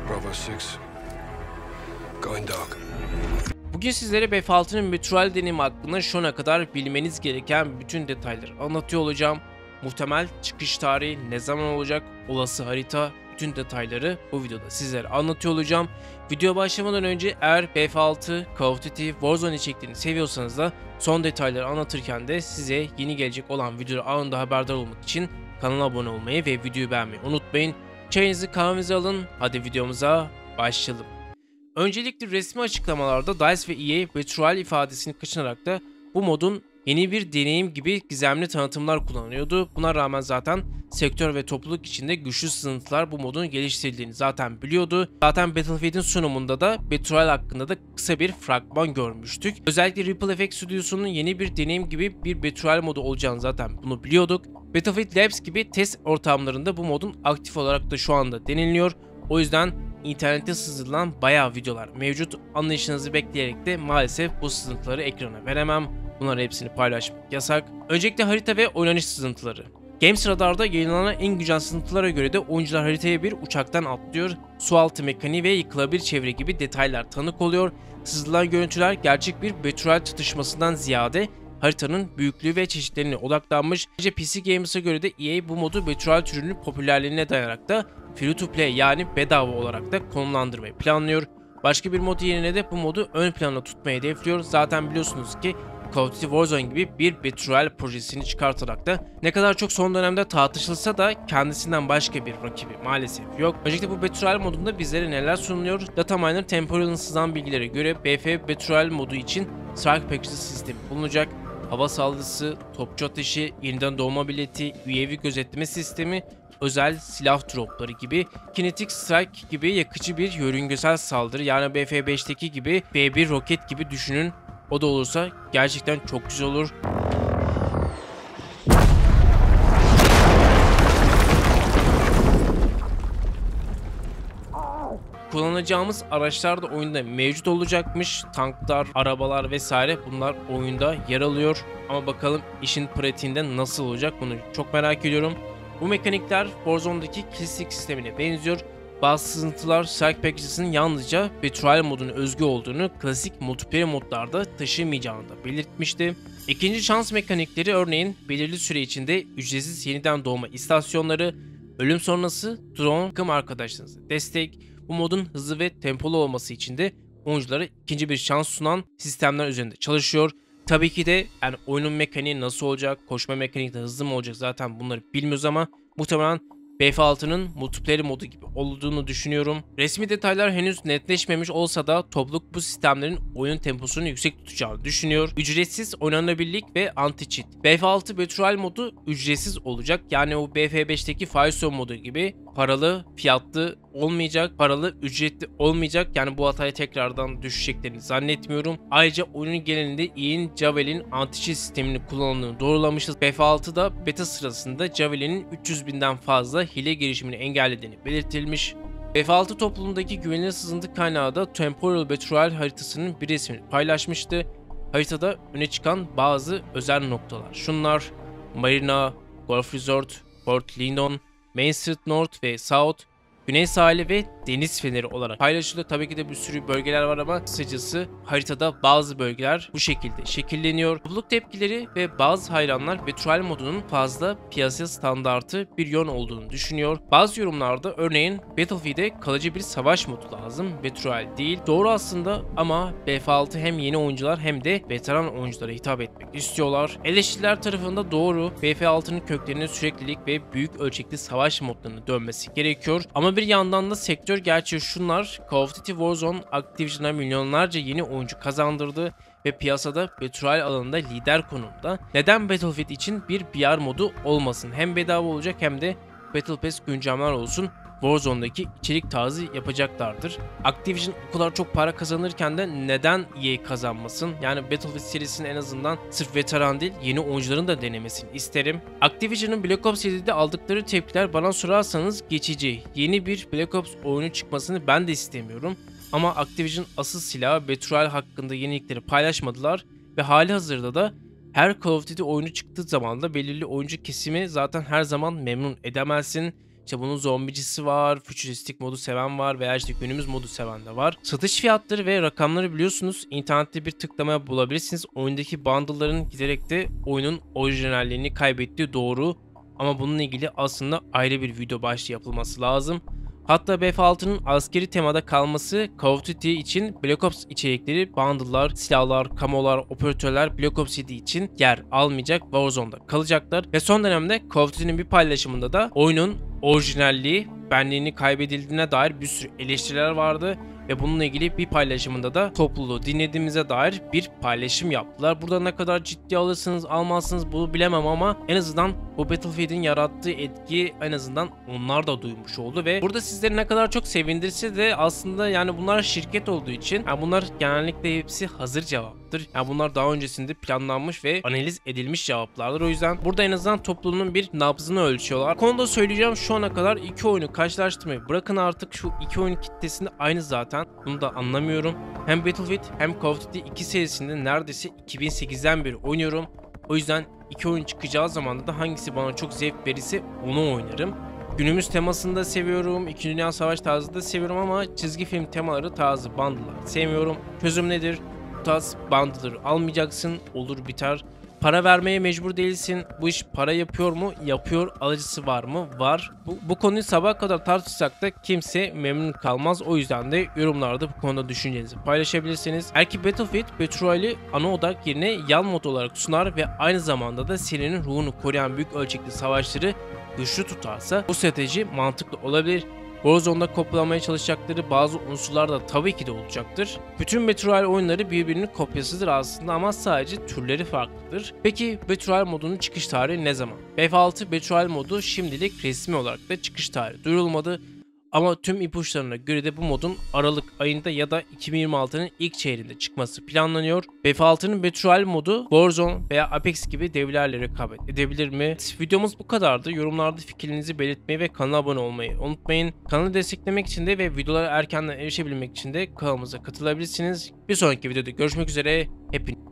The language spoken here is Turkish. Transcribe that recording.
Bravo 6. Going dark. Bugün sizlere BF6'nın Betrayal deneyimi hakkında şu ana kadar bilmeniz gereken bütün detayları anlatıyor olacağım. Muhtemel çıkış tarihi, ne zaman olacak, olası harita, bütün detayları bu videoda sizlere anlatıyor olacağım. Video başlamadan önce eğer BF6, Call of Duty, Warzone içeriklerini seviyorsanız da son detayları anlatırken de size yeni gelecek olan videoları anında haberdar olmak için kanala abone olmayı ve videoyu beğenmeyi unutmayın. Çayınızı kahvenizi alın, hadi videomuza başlayalım. Öncelikle resmi açıklamalarda DICE ve EA Betrayal ifadesini kaçınarak da bu modun yeni bir deneyim gibi gizemli tanıtımlar kullanıyordu. Buna rağmen zaten sektör ve topluluk içinde güçlü sızıntılar bu modun geliştirildiğini zaten biliyordu. Zaten Battlefield'in sunumunda da Betrayal hakkında da kısa bir fragman görmüştük. Özellikle Ripple Effect Studiosu'nun yeni bir deneyim gibi bir Betrayal modu olacağını zaten bunu biliyorduk. Battlefield Labs gibi test ortamlarında bu modun aktif olarak da şu anda deniliyor. O yüzden İnternette sızılan bayağı videolar mevcut. Anlayışınızı bekleyerek de maalesef bu sızıntıları ekrana veremem. Bunların hepsini paylaşmak yasak. Öncelikle harita ve oynanış sızıntıları. Games Radar'da yayınlanan en güncel sızıntılara göre de oyuncular haritaya bir uçaktan atlıyor, sualtı mekaniği ve yıkılabilir çevre gibi detaylar tanık oluyor. Sızılan görüntüler gerçek bir Betrayal çatışmasından ziyade haritanın büyüklüğü ve çeşitlerine odaklanmış. Ayrıca PC Gamers'a göre de EA bu modu Betrayal türünün popülerliğine dayanarak da free to play yani bedava olarak da konumlandırmayı planlıyor. Başka bir mod yerine de bu modu ön plana tutmayı hedefliyor. Zaten biliyorsunuz ki Call of Duty Warzone gibi bir Betrayal projesini çıkartarak da ne kadar çok son dönemde tartışılsa da kendisinden başka bir rakibi maalesef yok. Öncelikle bu Betrayal modunda bizlere neler sunuluyor? Dataminer Temporal'ın sızan bilgilere göre BF Betrayal modu için Strike Package sistemi bulunacak. Hava saldırısı, topçu ateşi, yeniden doğma bileti, UAV gözetleme sistemi, özel silah dropları gibi, Kinetic Strike gibi yakıcı bir yörüngesel saldırı yani BF5'teki gibi B1 roket gibi düşünün. O da olursa gerçekten çok güzel olur. Kullanacağımız araçlar da oyunda mevcut olacakmış. Tanklar, arabalar vesaire bunlar oyunda yer alıyor. Ama bakalım işin pratiğinde nasıl olacak bunu çok merak ediyorum. Bu mekanikler Warzone'daki klasik sistemine benziyor. Bazı sızıntılar Strike Package'ın yalnızca Betrayal moduna özgü olduğunu, klasik multiplayer modlarda taşımayacağını da belirtmişti. İkinci şans mekanikleri örneğin belirli süre içinde ücretsiz yeniden doğma istasyonları, ölüm sonrası drone takım arkadaşlarınıza destek, bu modun hızlı ve tempolu olması için de oyunculara ikinci bir şans sunan sistemler üzerinde çalışıyor. Tabii ki de yani oyunun mekaniği nasıl olacak, koşma mekaniği de hızlı mı olacak zaten bunları bilmiyoruz ama muhtemelen BF6'nın multiplayer modu gibi olduğunu düşünüyorum. Resmi detaylar henüz netleşmemiş olsa da topluluk bu sistemlerin oyun temposunu yüksek tutacağını düşünüyor. Ücretsiz oynanabilirlik ve anti-cheat. BF6 Betrayal modu ücretsiz olacak. Yani o BF5'teki Firestone modu gibi paralı, fiyatlı olmayacak, paralı, ücretli olmayacak. Yani bu hataya tekrardan düşeceklerini zannetmiyorum. Ayrıca oyunun genelinde EA'in Javelin anti-cheat sistemini kullandığını doğrulamışız. BF6'da beta sırasında Javelin'in 300.000'den fazla hile girişimini engellediğini belirtilmiş. BF6 topluluğundaki güvenilir sızıntı kaynağı da Temporal Betrayal haritasının bir resmini paylaşmıştı. Haritada öne çıkan bazı özel noktalar. Şunlar: Marina, Golf Resort, Port Lindon, Main Street North ve South, Güney sahili ve deniz feneri olarak paylaşılıyor. Tabii ki de bir sürü bölgeler var ama kısacası haritada bazı bölgeler bu şekilde şekilleniyor. Topluluk tepkileri ve bazı hayranlar Betrayal modunun fazla piyasa standartı bir yön olduğunu düşünüyor. Bazı yorumlarda örneğin Battlefield'e kalıcı bir savaş modu lazım, Betrayal değil. Doğru aslında ama BF6 hem yeni oyuncular hem de veteran oyunculara hitap etmek istiyorlar. Eleştiriler tarafında doğru, BF6'nın köklerine süreklilik ve büyük ölçekli savaş modlarına dönmesi gerekiyor. Ama bir yandan da sektör gerçeği şunlar: Call of Duty Warzone Activision'a milyonlarca yeni oyuncu kazandırdı ve piyasada Betrayal alanında lider konumda. Neden Battlefield için bir BR modu olmasın? Hem bedava olacak hem de Battle Pass güncellemeler olsun. Warzone'daki içerik tarzı yapacaklardır. Activision o kadar çok para kazanırken de neden EA kazanmasın? Yani Battlefield serisinin en azından sırf veteran değil yeni oyuncuların da denemesini isterim. Activision'ın Black Ops 7'de aldıkları tepkiler bana sorarsanız geçici. Yeni bir Black Ops oyunu çıkmasını ben de istemiyorum. Ama Activision asıl silahı Betrayal hakkında yenilikleri paylaşmadılar ve hali hazırda da her Call of Duty oyunu çıktığı zaman da belirli oyuncu kesimi zaten her zaman memnun edemezsin. İşte bunun zombicisi var, fütüristik modu seven var veya işte günümüz modu seven de var. Satış fiyatları ve rakamları biliyorsunuz internette bir tıklamaya bulabilirsiniz. Oyundaki bundle'ların giderek de oyunun orijinalliğini kaybettiği doğru. Ama bununla ilgili aslında ayrı bir video başlığı yapılması lazım. Hatta BF6'nın askeri temada kalması Call of Duty için Black Ops içerikleri, bundle'lar, silahlar, kamolar, operatörler Black Ops 7 için yer almayacak, Warzone'da kalacaklar. Ve son dönemde Call of Duty'nin bir paylaşımında da oyunun orijinalliği, benliğini kaybedildiğine dair bir sürü eleştiriler vardı. Ve bununla ilgili bir paylaşımında da topluluğu dinlediğimize dair bir paylaşım yaptılar. Burada ne kadar ciddi alırsınız almazsınız bunu bilemem ama en azından bu Battlefield'in yarattığı etki en azından onlar da duymuş oldu. Ve burada sizleri ne kadar çok sevindirse de aslında yani bunlar şirket olduğu için yani bunlar genellikle hepsi hazır cevaptır. Yani bunlar daha öncesinde planlanmış ve analiz edilmiş cevaplardır. O yüzden burada en azından topluluğun bir nabzını ölçüyorlar. Bu konuda söyleyeceğim, şu ana kadar iki oyunu karşılaştırmayı bırakın, artık şu iki oyun kitlesinde aynı zaten. Bunu da anlamıyorum. Hem Battlefield hem Call of Duty 2 serisinde neredeyse 2008'den beri oynuyorum. O yüzden iki oyun çıkacağı zaman da hangisi bana çok zevk verirse onu oynarım. Günümüz temasını da seviyorum. İkinci Dünya Savaşı tarzı da seviyorum ama çizgi film temaları tarzı bundle'lar sevmiyorum. Çözüm nedir? Bu tarz bundle'ları almayacaksın. Olur biter. Para vermeye mecbur değilsin. Bu iş para yapıyor mu? Yapıyor. Alıcısı var mı? Var. Bu konuyu sabaha kadar tartışsak da kimse memnun kalmaz. O yüzden de yorumlarda bu konuda düşüncenizi paylaşabilirsiniz. Eğer ki Battlefield Battle Royale'i ana odak yerine yan mod olarak sunar ve aynı zamanda da serinin ruhunu koruyan büyük ölçekli savaşları güçlü tutarsa bu strateji mantıklı olabilir. Warzone'da kopyalamaya çalışacakları bazı unsurlar da tabii ki de olacaktır. Bütün Battle Royale oyunları birbirinin kopyasıdır aslında ama sadece türleri farklıdır. Peki Battle Royale modunun çıkış tarihi ne zaman? BF6 Battle Royale modu şimdilik resmi olarak da çıkış tarihi duyurulmadı. Ama tüm ipuçlarına göre de bu modun Aralık ayında ya da 2026'nın ilk çeyreğinde çıkması planlanıyor. BF6'nın Battle Royale modu Warzone veya Apex gibi devlerle rekabet edebilir mi? Videomuz bu kadardı. Yorumlarda fikrinizi belirtmeyi ve kanala abone olmayı unutmayın. Kanalı desteklemek için de ve videolara erkenden erişebilmek için de kanalımıza katılabilirsiniz. Bir sonraki videoda görüşmek üzere. Hepinize